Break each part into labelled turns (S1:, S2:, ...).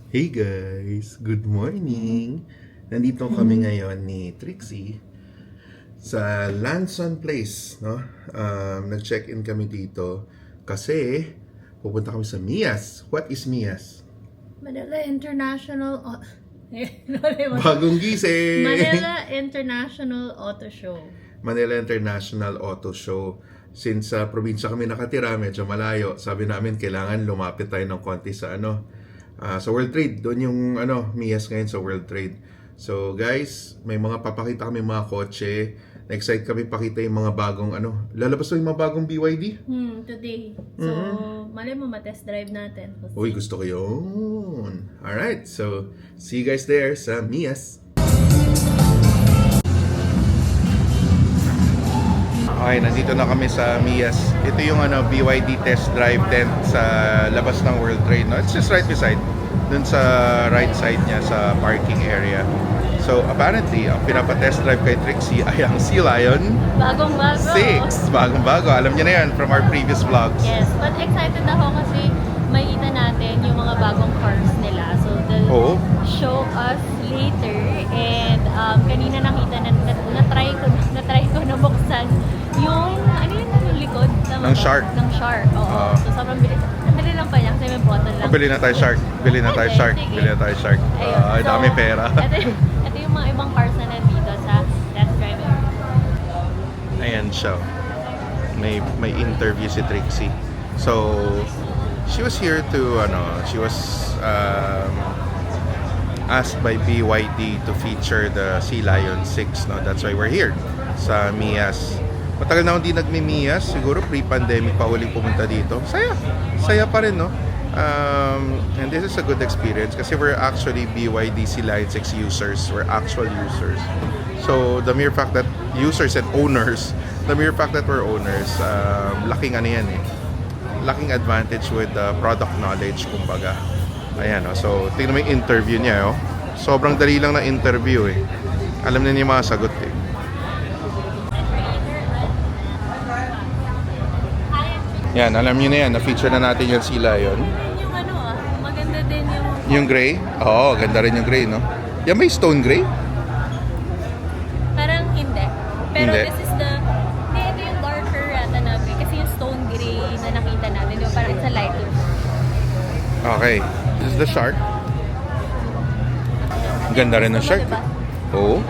S1: Hey guys! Good morning! Nandito kami ngayon ni Trixie sa Lanson Place, no? Nag-check-in kami dito kasi pupunta kami sa Mias. What is Mias?
S2: Manila International
S1: Bagong gising!
S2: Manila International Auto Show.
S1: Manila International Auto Show. Since sa probinsya kami nakatira, medyo malayo, sabi namin kailangan lumapit tayo ng konti sa sa World Trade. Doon yung Mias ngayon sa World Trade. So guys, may mga papakita kami mga kotse. Na-excite kami pakita yung mga bagong lalabas yung mga bagong BYD.
S2: Today. So, malay mo matest drive natin.
S1: Uy, gusto ko yun. Alright, so see you guys there sa Mias. Okay, nandito na kami sa Mias. Ito yung BYD test drive tent sa labas ng World Trade. No? It's just right beside. Dun sa right side niya sa parking area. So apparently, ang pinapa-test drive kay Trixie ay ang Sea Lion
S2: Bagong-bago.
S1: 6. Bagong-bago. Alam niyo na yan from our previous vlogs.
S2: Yes, but excited ako kasi makita natin yung mga bagong cars nila. So, they'll show us later. And kanina nakita na-try ko na buksan yung, yung likod?
S1: Ng shark.
S2: Ng shark, oo. So, sobrang bilis. Nabili lang pa niya kasi may bottle lang.
S1: Bili na tayo shark. Bili na tayo shark.
S2: Sige.
S1: Bili na tayo shark. Ay,
S2: So,
S1: dami pera.
S2: ito yung mga ibang cars na nandito sa test drive.
S1: Ayan siya. May interview si Trixie. So, she was here to, she was asked by BYD to feature the Sea Lion 6, no? That's why we're here sa Mias. Matagal na akong di nagmi-Mias, siguro pre-pandemic pa huling pumunta dito. Saya pa rin, no? And this is a good experience kasi we're actually BYD Sea Lion 6 users. We're actual users. So, the mere fact that users and owners, the mere fact that we're owners, laking yan eh. Laking advantage with product knowledge, kumbaga. Ayan, oh. So, tingnan mo yung interview niya, oh. Sobrang dali lang na interview, eh. Alam na niya yung mga sagot, eh. Yan, alam niyo na yan. Na-feature na natin yung Sea Lion.
S2: Yung maganda din yung...
S1: Yung gray? Oo, ganda rin yung gray, no? Yan may stone gray?
S2: Parang hindi. Pero
S1: Hindi.
S2: this is the... Hindi, ito yung darker yata na gray. Kasi yung stone gray na nakita natin, yung parang it's a lighter.
S1: Okay. This is the shark. Ganda rin ng shark.
S2: Diba?
S1: Oo.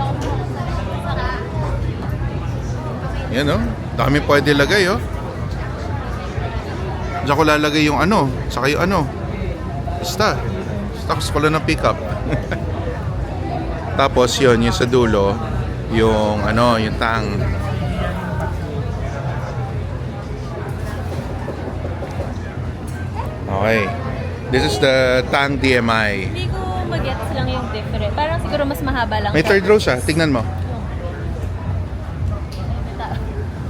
S1: Yan, oh. Dami pwede lagay, oh. Diyan ko lalagay yung saka yung basta gusto ko lang ng pickup. Tapos yun, yung sa dulo, yung yung tang. Okay. This is the Tang DMI.
S2: Hindi ko mag-gets lang yung different. Parang siguro mas mahaba lang.
S1: May third row siya, tignan mo.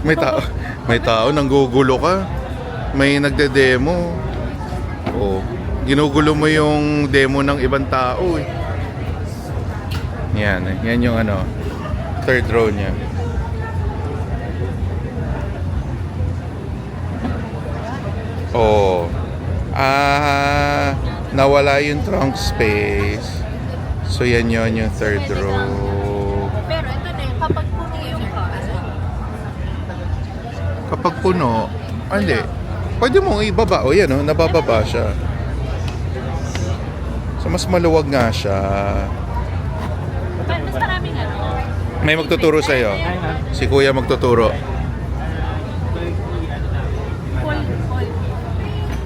S1: May tao. May tao, nanggugulo ka. May nagde-demo. Oh, ginugulo mo yung demo ng ibang tao, eh. Yan, yan yung third row niya. Oh. Nawala yung trunk space. So yan yung third row.
S2: Pero ito na yung kapag puno yung car.
S1: Kapag puno, hindi. Pwede mong ibaba. O yan, nabababa siya. So mas maluwag nga siya.
S2: Mas maraming
S1: May magtuturo sa'yo. Si kuya magtuturo.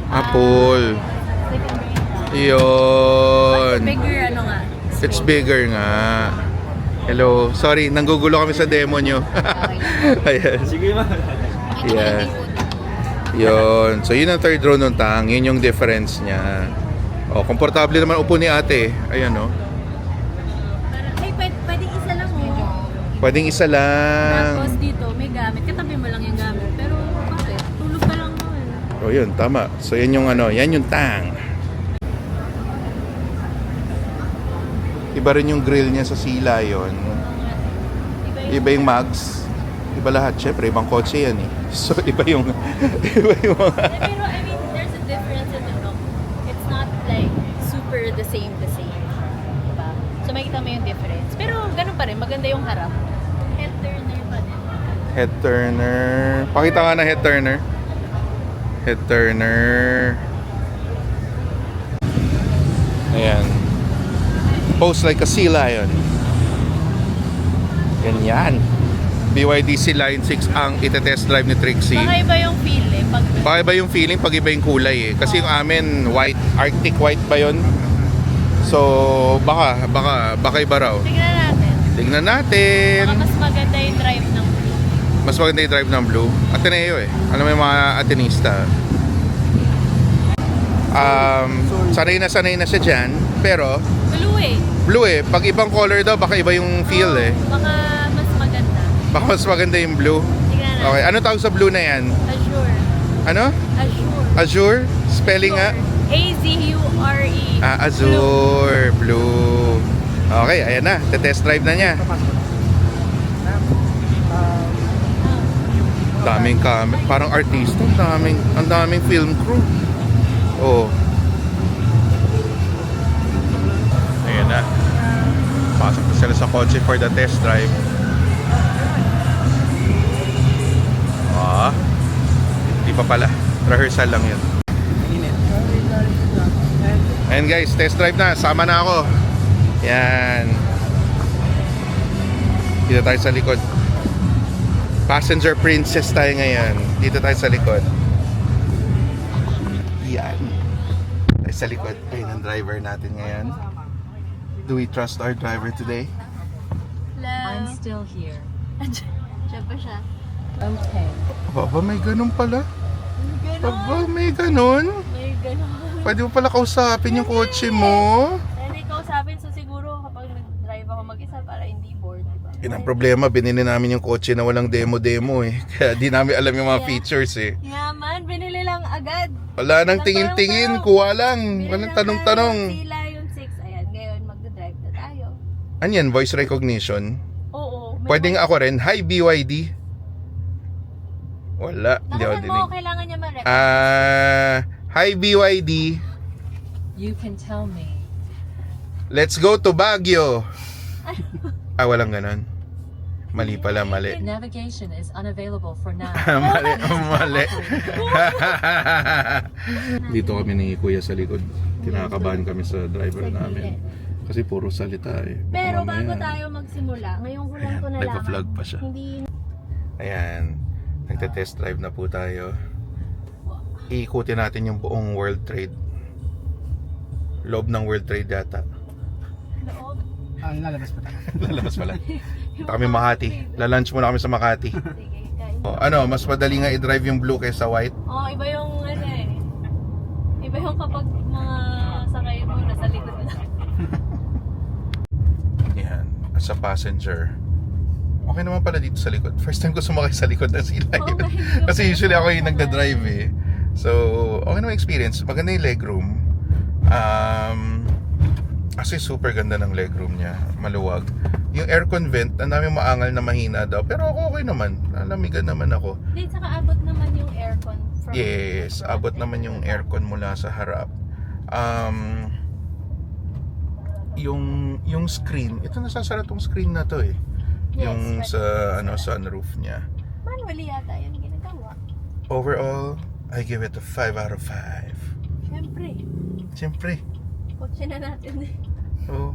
S1: Apple. Yun.
S2: Bigger nga.
S1: It's bigger nga. Hello. Sorry, nanggugulo kami sa demo nyo. Ayan.
S3: Sige ma.
S1: Yeah. Yun. So, yun ang third row ng tang. Yun yung difference niya. O, komportable naman upo ni ate. Ayan, no?
S2: Hey, pwedeng isa lang
S1: Pwedeng isa lang.
S2: Tapos dito, may gamit. Katabi mo lang yung gamit. Pero, bakit? Tulog ka lang mo eh.
S1: O, yun. Tama. So, yan yung yan yung tang. Iba rin yung grill niya sa Sea Lion. Iba yung mags. Iba lahat. Siyempre, ibang kotse yan eh. So, iba yung
S2: Pero, I mean, there's a difference in the look. It's not like super never the same. Diba? So makikita mo yung difference. Pero ganun pa rin, maganda yung harap. Head turner pa din.
S1: Head turner. Pakita nga na head turner. Head turner. Ayan. Pose like a sea lion. Ganyan. BYD Sea Lion 6 ang ite-test drive ni Trixie.
S2: Baka iba yung feel eh.
S1: Baka iba yung feeling pag iba yung kulay eh. Kasi yung amin, white, Arctic white ba yun? So, baka iba raw.
S2: Tignan natin.
S1: Tignan natin.
S2: Baka mas maganda yung drive ng blue.
S1: Mas maganda yung drive ng blue. Ateneo eh. Alam mo yung mga Atenista. Sanay na siya dyan. Pero,
S2: Blue eh.
S1: blue eh. Pag ibang color daw, baka iba yung feel eh.
S2: Baka mas maganda.
S1: Baka mas maganda yung blue.
S2: Tignan natin.
S1: Okay, ano tawag sa blue na yan?
S2: Azure.
S1: Ano?
S2: Azure.
S1: Azure? Spelling nga?
S2: A-Z-U-R-E.
S1: Azure. Blue. Okay, ayan na. Test drive na niya. Daming camera. Parang artista. Ang daming film crew. Oh. Ayan na. Pasok na sila sa kotse for the test drive. Hindi pa pala. Rehearsal lang yun. Ayan guys, test drive na. Sama na ako. Yan. Dito tayo sa likod. Passenger princess tayo ngayon. Dito tayo sa likod. Yan. Tayo sa likod. Ayun ang driver natin ngayon. Do we trust our driver today?
S2: I'm
S3: still here.
S2: Siya pa siya.
S3: Okay.
S1: Aba, may ganun pala. Aba, may ganun.
S2: May gano'n.
S1: Pwede mo pala kausapin yung kotse mo.
S2: Hindi ko sabihin, so siguro kapag nag-drive ako mag-isa para hindi bored, diba?
S1: Yun ang problema, binili namin yung kotse na walang demo-demo eh. Kaya di namin alam yung mga features eh.
S2: Yaman, binili lang agad.
S1: Wala nang tingin-tingin, kuha lang. Walang tanong-tanong.
S2: Sila yung 6, ayan, ngayon magdadrive na tayo.
S1: Anyan, voice recognition?
S2: Oo.
S1: Pwedeng ako rin, hi BYD. Wala, hindi ako
S2: Nakasan
S1: dinig.
S2: mo, kailangan niya ma-record.
S1: Hi BYD,
S3: You can tell me.
S1: let's go to Baguio. Walang ganon. Mali pala, mali.
S3: Navigation is unavailable for now.
S1: mali. Dito kami ni Kuya sa likod. Kinakabahan kami sa driver namin. Kasi puro salita eh. Baka
S2: Pero
S1: mamaya-
S2: bago tayo magsimula, ngayon ko lang
S1: Ayan,
S2: ito nalaman.
S1: nagpa-vlog pa siya.
S2: Hindi,
S1: Ayan, nagte-test drive na po tayo. Iikutin natin yung buong World Trade. Loob ng World Trade yata.
S2: loob.
S4: Lalabas pa tayo.
S1: Lalabas pala. Dito kami Makati. Lalunch muna kami sa Makati.
S2: Sige, kain.
S1: Ano, mas madali nga i-drive yung blue kaysa white.
S2: Iba yung ano eh. Iba yung kapag mga sakay mo nasa likod lang.
S1: Yan, as a passenger. Okay naman pala dito sa likod. First time ko sumakay sa likod ng sila yun.
S2: Okay.
S1: Kasi usually ako yung nagda-drive eh. So, okay naman experience. Maganda yung legroom. Kasi super ganda ng legroom niya. Maluwag. Yung aircon vent, ang daming maangal na mahina daw. Pero ako okay naman. Lamigan naman ako.
S2: Hindi, saka abot naman yung aircon. From
S1: Yes, abot naman yung aircon mula sa harap. Yung screen, ito nasasara tong screen na to eh.
S2: Yes,
S1: Yung
S2: but-
S1: sa sunroof niya.
S2: Manually yata yan ginagawa.
S1: Overall, I give it a 5 out of 5.
S2: Siyempre,
S1: Siyempre.
S2: kotse na natin eh.
S1: Oh.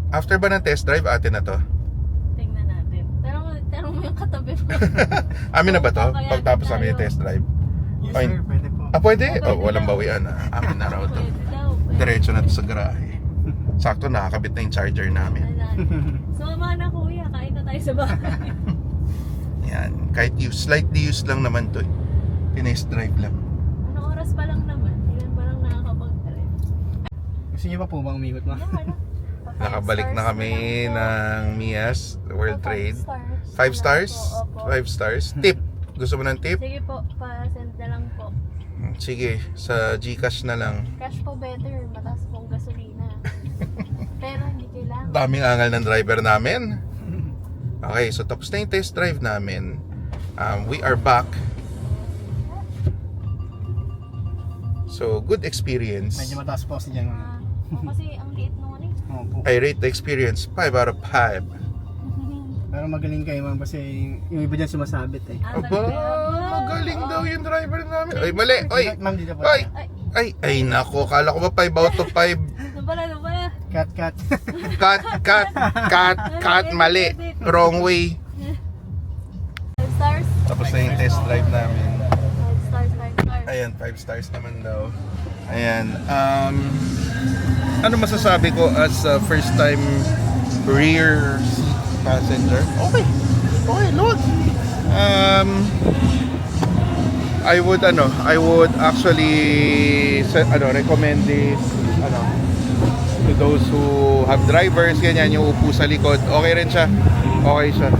S1: After ba ng test drive, atin na to?
S2: Tingnan natin. Tanong mo yung katabi mo.
S1: Amin na ba to?
S2: Kaya
S1: Pagtapos
S2: tayo.
S1: namin yung test drive.
S4: Yes
S1: Ay.
S4: sir, pwede po.
S1: Pwede?
S2: Pwede
S1: Walang
S2: daw.
S1: bawian. Amin na raw to.
S2: Pwede daw, pwede.
S1: Diretso na to sa garahe. Sakto, nakakabit na yung charger namin.
S2: Sumama na kuya, kain na tayo sa bahay.
S1: Yan. Kahit slightly used lang naman to. Tinest drive lang.
S2: Anong oras pa lang naman? Ilan pa lang nakakapag-drive?
S4: Gusto niyo pa po bang umikot ma?
S1: Nakabalik na kami ng Mias World Trade. 5 stars? 5 stars. Tip. Gusto mo ng tip?
S2: Sige po, pa-send na lang po.
S1: Sige, sa GCash na lang.
S2: Cash po better, mataas pong gasolina. Pero hindi kailangan.
S1: Daming angal ng driver namin. Okay, so tapos na yung test drive namin. We are back. So, good experience.
S4: Medyo mataas po si Jan.
S2: Kasi ang liit nung ano eh.
S4: Opo.
S1: I rate the experience 5 out of 5.
S4: Pero magaling kayo ma'am kasi yung iba dyan sumasabit eh.
S1: Aba, magaling daw yung driver namin. Ay, mali. Oy,
S4: Ma'am, dito po.
S1: oy. Ay, nako. Kala ko ba 5 out of 5?
S2: Ano pala?
S4: Cut, cut.
S1: Cut. Mali. Wrong way.
S2: 5 stars?
S1: Tapos na yung test drive namin.
S2: 5 stars, 5 stars.
S1: Ayan, 5 stars naman daw. Ayan. Ano masasabi ko as a first time rear seat passenger? Okay, load. I would actually recommend this to those who have drivers, ganyan, yung upo sa likod. Okay rin siya. Okay siya.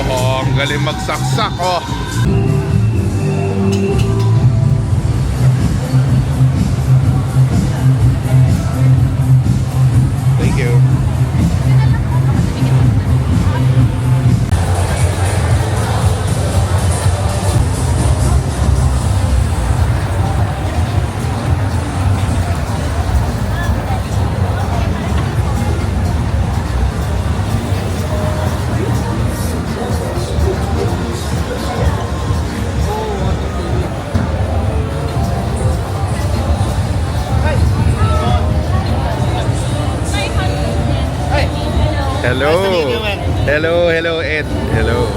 S1: Oh, ang galing magsaksak, oh. Thank you. Hello, Ed. Hello.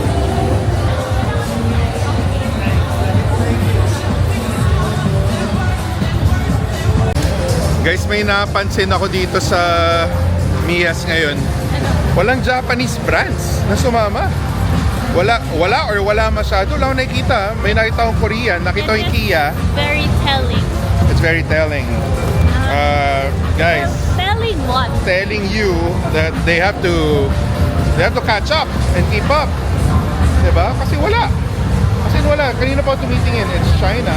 S1: Guys, may napansin ako dito sa Mias ngayon. Walang Japanese brands na sumama. Wala masyado. Wala akong nakikita. May nakita akong Korean, nakita ko yung Kia.
S2: Very telling.
S1: It's very telling. Guys,
S2: Telling what?
S1: telling you that they have to catch up and keep up. Diba? Kasi wala. Kanina pa ako tumitingin. It's China.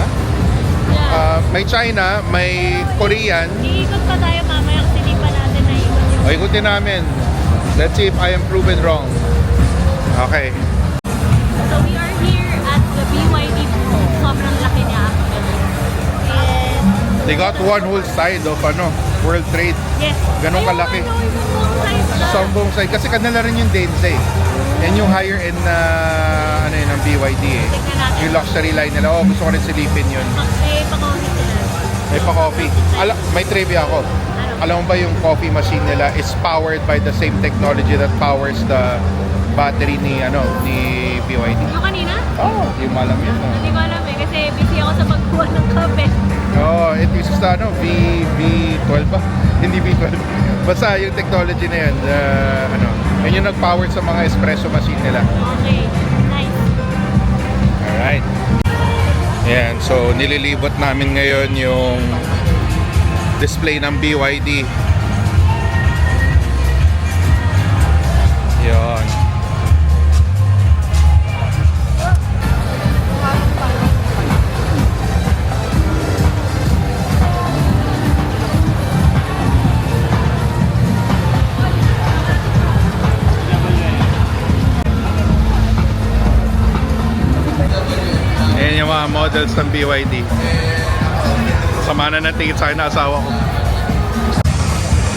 S2: Yeah.
S1: May China, may Korean.
S2: Iikot pa tayo mamaya kasi di pa natin naiikot yung...
S1: O, ikutin namin. Let's see if I am proven wrong. Okay.
S2: So we are here at the BYD Pro. Sobrang laki niya actually. And...
S1: They got one whole side of World Trade.
S2: Yes.
S1: Ganun
S2: Ayun,
S1: kalaki.
S2: yung buong size na.
S1: Sa buong side. Kasi kanila rin yung Denza eh. Yan yung higher end na ng BYD eh.
S2: Tignan natin.
S1: Yung luxury line nila. Oh, gusto ko rin silipin yun.
S2: Pa-coffee sila.
S1: May pa-coffee. May trivia ako. Alam mo ba yung coffee machine nila is powered by the same technology that powers the battery ni BYD?
S2: Yung kanina?
S1: Oh, di mo alam yun.
S2: Hindi ko alam eh. Kasi busy ako sa pagkuha ng kape.
S1: Oh, it uses V12 ba? Hindi V12. Basta yung technology na yun, yun yung nag-power sa mga espresso machine nila.
S2: Okay. Nice.
S1: Alright. Ayan, so nililibot namin ngayon yung display ng BYD. Yun. Ayan yung mga models ng BYD. Sama na natin sa akin na asawa ko.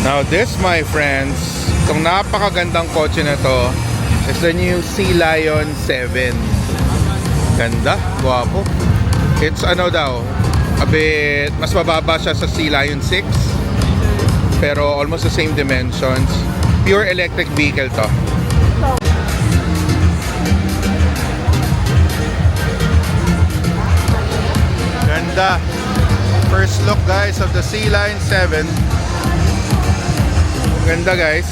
S1: Now this, my friends, itong napakagandang kotse na to is the new Sea Lion 7. Ganda, guwapo. It's a bit mas mababa siya sa Sea Lion 6, pero almost the same dimensions. Pure electric vehicle to. Ganda. First look guys of the Sea Lion 7. Ganda guys.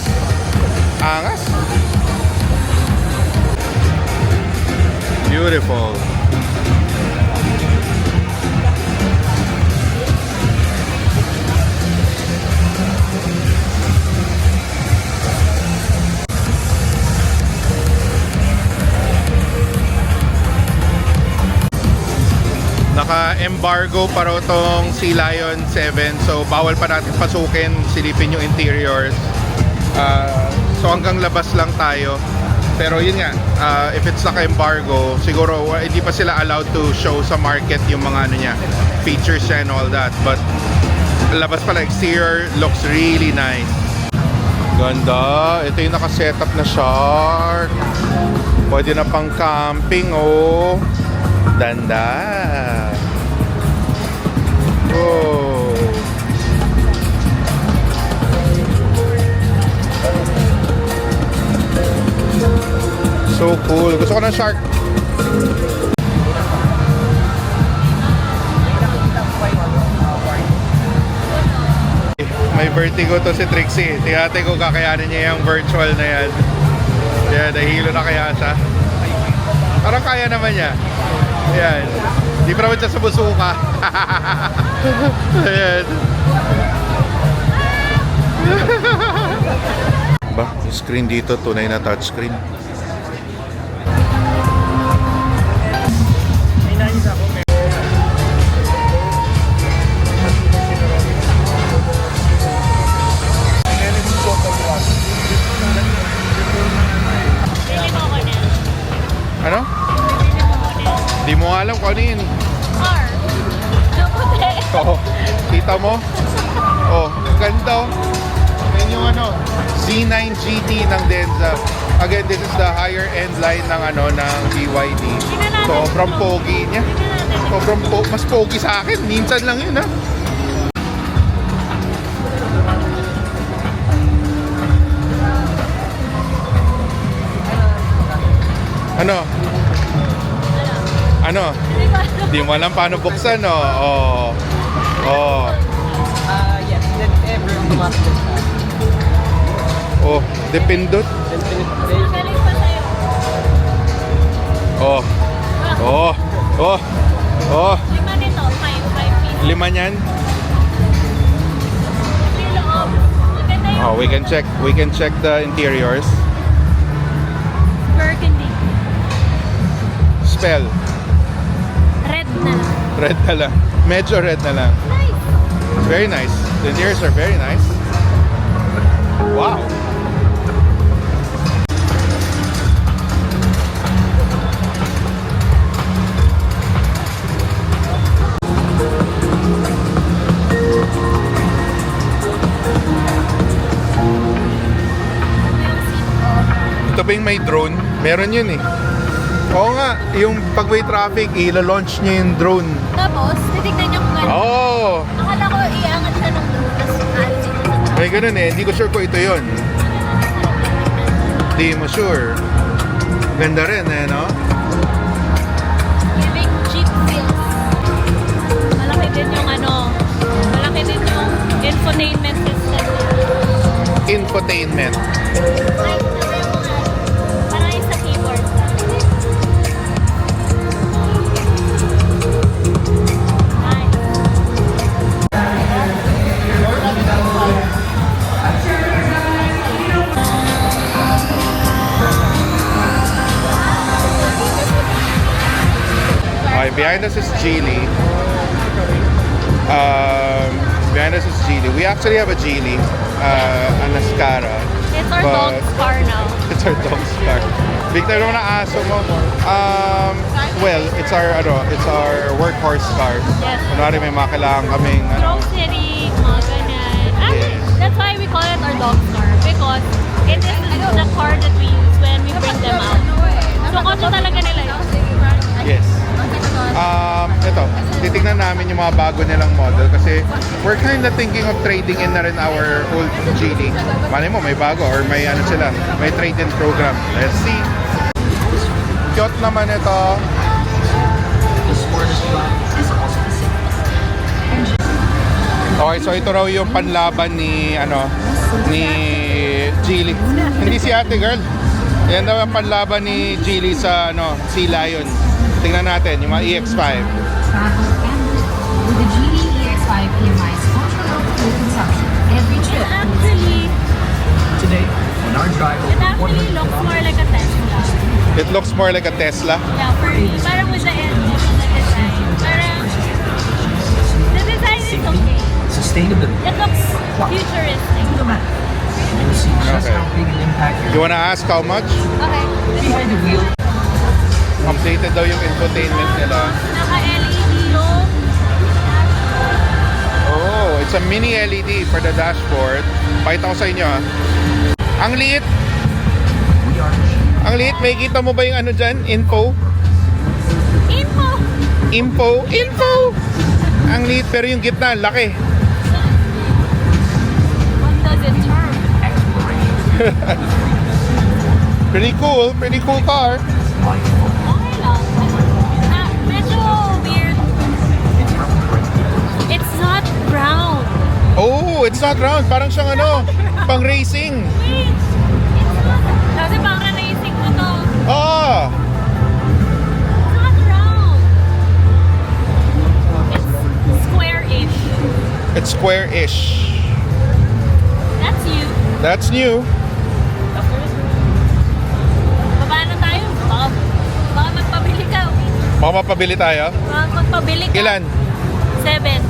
S1: Angas. Beautiful. Naka-embargo pa raw tong Sea Lion 7, so bawal pa natin pasukin, silipin yung interiors. So hanggang labas lang tayo. Pero yun nga, if it's naka-embargo, siguro hindi pa sila allowed to show sa market yung mga ano niya, features niya and all that. But labas pala, exterior looks really nice. Ganda. Ito yung naka-setup na shark. Pwede na pang camping, oh. Danda. Oh. So cool. Gusto ko ng shark. May vertigo to si Trixie. Tingnan ko kakayanin niya yung virtual na yan. Yan, nahihilo na kaya siya. Parang kaya naman niya. Ayan. Di pa naman siya sumusuka. Ayan. Ba, yung screen dito, tunay na touchscreen.
S2: Bili mo ako na.
S1: Ano?
S2: Bili mo ako na.
S1: Di mo alam kung ano yun.
S2: Car. Puti.
S1: Oo. Kita mo? Oh, ganda oh. Yan yung ano, Z9 GT ng Denza. Again, this is the higher end line ng ano ng BYD. Sobrang pogi niya. Sobrang mas pogi sa akin. Minsan lang yun, ha. Ano? Ano? Di mo alam paano buksan, no? Oh. Oh.
S4: Yes, if ever automatic siya.
S1: Oh, depindot.
S2: Galing pa sa'yo.
S1: Oh. Oh. Oh. Oh.
S2: 5 nito. 5 piece.
S1: 5 niyan.
S2: Yung loob. Maganda yung
S1: Oh, we can check the interiors.
S2: burgundy.
S1: Spell.
S2: Red na lang.
S1: Red na lang. Medyo red na lang.
S2: Nice.
S1: Very nice. The interiors are very nice. Wow. Ito ba yung may drone? Meron yun eh. Oo nga, yung pag may traffic, ilo-launch niya yung drone.
S2: Tapos, titignan niyo kung ano.
S1: Oh!
S2: Akala ko iangat siya ng drone. Tapos, alisin mo sa
S1: May ganun eh, hindi ko sure kung ito yun. Hindi mo sure. Ganda rin eh, no?
S2: giving cheap feels. Malaki din yung ano, malaki din yung infotainment system.
S1: Infotainment.
S2: Ay, sabi yung mga, parang yung sa keyboard lang. Nice.
S1: Okay, behind us is Geely. Behind us is Geely. We actually have a Geely, a Nascara.
S2: It's our
S1: But-
S2: dog's car now.
S1: It's our dog's car. Big time naman na aso mo. Well, it's our workhorse car.
S2: Yes.
S1: Kunwari may mga kailangan kaming
S2: Grocery, mga ganyan.
S1: Yes.
S2: That's why we call it our dog's car. Because it is the car that we use when we bring them out. So, kotse talaga nila yun.
S1: Yes. Ito, titignan namin yung mga bago nilang model kasi we're kind of thinking of trading in na rin our old Geely. Malay mo, may bago or may ano sila, may trade-in program. Let's see. Cute naman ito. Okay, so ito raw yung panlaban ni Geely. Hindi si ate girl. Yan daw ang panlaban ni Geely sa Sea Lion. Tingnan natin yung mga EX5.
S5: With the Geely EX5 EMI's ultra-low fuel consumption every trip.
S6: Today, on our drive
S2: It actually looks more like a Tesla.
S1: It looks more like a Tesla.
S2: Yeah, for me. Parang with the engine, the design. Parang, the design is okay.
S6: sustainability
S2: It looks futuristic.
S6: to the max. you'll see just
S1: Okay.
S6: how big an impact
S1: You
S6: your
S1: wanna ask how much?
S2: Okay.
S6: behind the wheel.
S1: Updated daw yung infotainment nila.
S2: Naka-LED yung
S1: Oh, it's a mini LED for the dashboard. Pakita ko sa inyo ah. Ang liit.
S6: We are
S1: Ang liit. May kita mo ba yung ano dyan? Info?
S2: info.
S1: Info! Ang liit pero yung gitna, laki.
S2: What does it turn?
S1: Pretty cool car.
S2: Okay lang. Medyo weird. It's not brown.
S1: Oh, it's not round. Parang siyang ano, pang racing.
S2: Wait. It's not. Kasi pang racing mo to.
S1: Oh,
S2: It's not round. It's square-ish.
S1: it's square-ish.
S2: That's you.
S1: That's new.
S2: Baba na tayo. Baka magpabili ka.
S1: Baka mapabili tayo.
S2: Baka magpabili ka.
S1: Ilan?
S2: 7.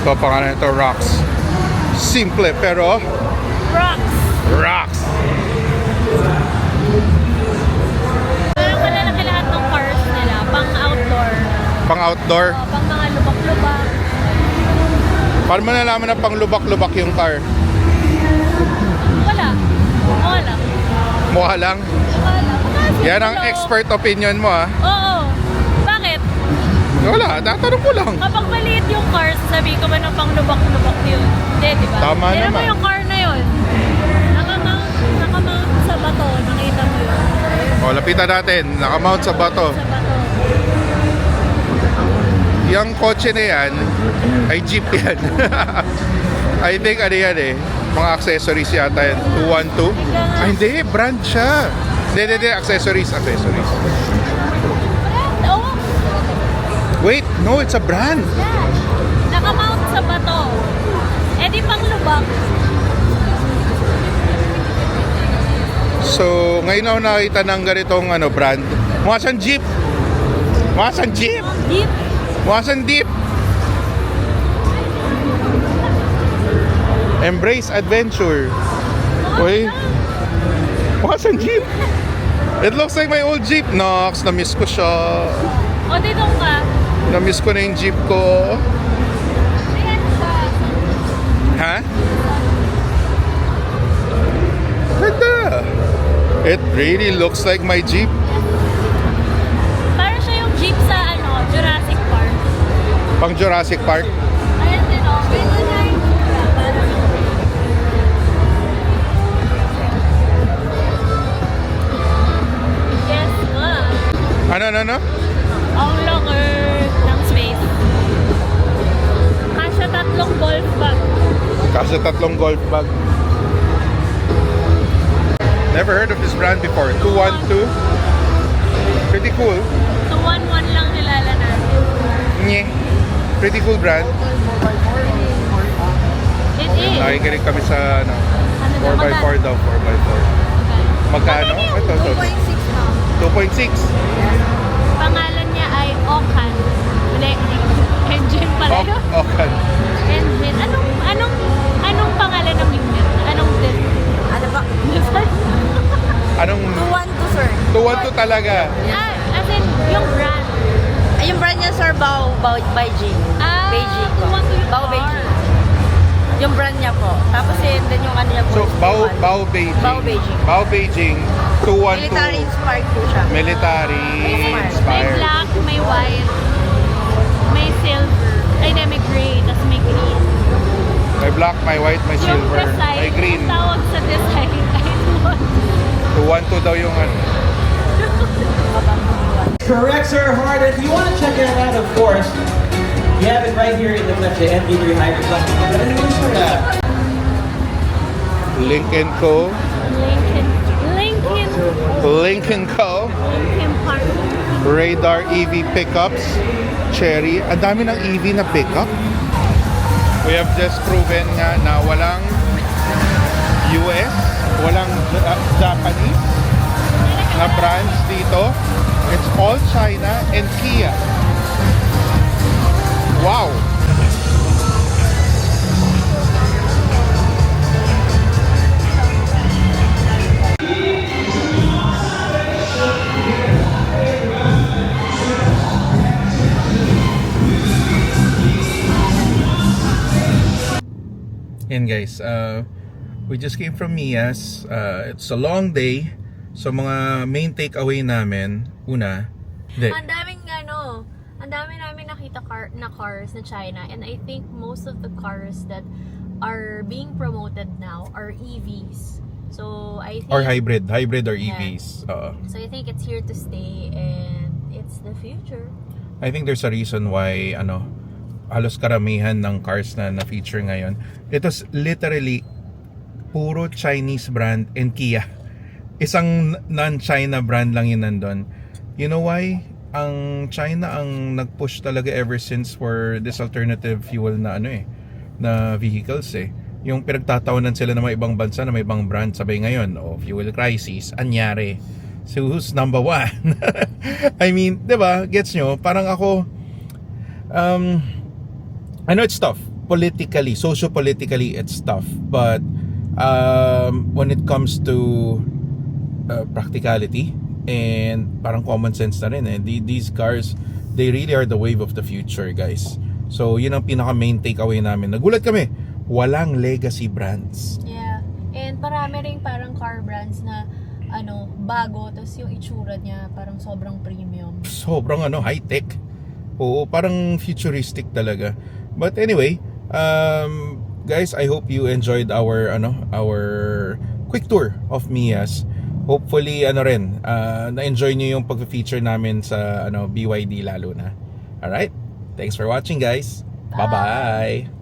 S1: Ito, pangalan nito, Rocks. Simple pero
S2: Rocks.
S1: rocks.
S2: Parang malalaki lahat ng cars nila. Pang outdoor.
S1: Pang outdoor.
S2: Pang mga lubak-lubak.
S1: Paano mo nalaman na pang lubak-lubak yung car?
S2: Wala. Wala.
S1: Mukha lang.
S2: Wala.
S1: Yan ang expert opinion mo ah.
S2: Oo. Bakit?
S1: Wala, tatanong ko lang.
S2: Kapag maliit yung cars, sabi ko ba ng pang lubak-lubak yun? Hindi, di ba?
S1: Tama
S2: Tignan mo
S1: naman.
S2: yung car na yun. Nakamount sa bato. Nakita mo yun.
S1: O, lapitan natin. Nakamount sa bato.
S2: Sa bato.
S1: Yung kotse na yan, ay jeep yan. I think ano yan eh. Mga accessories yata yan. 212. Ay, hindi. Brand siya. Hindi. Accessories.
S2: Oh,
S1: Wait, no, it's a brand.
S2: yan. Nakamount sa bato. Eh di pang lubak.
S1: So, ngayon ako nakita ng ganitong ano, brand. Mukha siyang jeep.
S2: Deep.
S1: Mukha siyang jeep. Embrace adventure. Uy. Mukha siyang jeep. It looks like my old jeep. Nox, na-miss ko siya.
S2: O, dito ka.
S1: Na-miss ko na yung jeep ko.
S2: Ayan ka.
S1: Ha? Ganda. It really looks like my jeep.
S2: Parang siya yung jeep sa Jurassic Park.
S1: Pang Jurassic Park.
S2: Ayan din o. Pwede na yung tura. Parang yes nga.
S1: Ano?
S2: Ang laki ng space. Kasya 3 golf bag.
S1: Kasi 3 golf bag. Never heard of this brand before. 212. Pretty cool.
S2: 211 lang kilala natin.
S1: Nye. Pretty cool brand.
S2: It is.
S1: Nakikinig kami sa ano,
S2: Ano
S1: 4x4 daw, 4x4. Magkano? Ito. 2.6.
S2: Pangalan niya ay Okan. Hindi. Engine pala yun.
S1: Okay.
S2: Engine. Anong pangalan ng unit? Anong din?
S7: Ano ba?
S1: Anong
S7: 212, sir.
S1: 212 talaga?
S2: As in, yung brand.
S7: Ay, yung brand niya, sir, Beijing. Beijing po.
S2: 212 yung
S7: Bao
S2: car.
S7: Beijing. Yung brand niya po. Tapos yun din yung ano niya po.
S1: So, Bao Beijing.
S7: Bao Beijing.
S1: Bao Beijing. 212.
S7: Military inspired po siya.
S1: Military
S2: May
S1: inspired.
S2: black, may white, may silver. Ay, hindi, may gray, tapos may green.
S1: May black, may white, may
S2: Yung
S1: silver,
S2: design,
S1: may green.
S2: ang tawag sa design ay
S1: 212 daw yung ano.
S8: Correct, Sir Hard. If you want to check it out, of course, you have it right here in the MD3 Hybrid Plus.
S1: Lincoln Co.
S2: Lincoln
S1: Co.
S2: Park.
S1: Radar EV pickups. Cherry. Ang dami ng EV na pickup. We have just proven nga na walang US, walang Japanese na brands dito. It's all China and Kia. Wow! Yan guys, we just came from Mia's. It's a long day. So mga main takeaway namin, una,
S2: Ang dami namin nakita na cars na China, and I think most of the cars that are being promoted now are EVs. So I think
S1: or hybrid or
S2: Yeah.
S1: EVs.
S2: So I think it's here to stay and it's the future.
S1: I think there's a reason why halos karamihan ng cars na na-feature ngayon. Ito's literally puro Chinese brand and Kia. Isang non-China brand lang yun nandun. You know why? Ang China ang nag-push talaga ever since for this alternative fuel na na vehicles eh. Yung pinagtatawanan sila ng mga ibang bansa na may ibang brand, sabay ngayon, fuel crisis, anyari. So who's number one? I mean, 'di ba? Gets nyo? Parang ako I know it's tough politically, socio-politically it's tough, but when it comes to practicality and parang common sense na rin these cars, they really are the wave of the future, guys. So yun ang pinaka main takeaway namin. Nagulat kami, walang legacy brands.
S2: Yeah. And marami ring parang car brands na bago, tapos yung itsura niya parang sobrang premium.
S1: Sobrang high-tech. Oo, parang futuristic talaga. But anyway, guys, I hope you enjoyed our quick tour of Mia's. Hopefully na-enjoy niyo yung pag-feature namin sa BYD lalo na. Alright? Thanks for watching, guys. Bye-bye.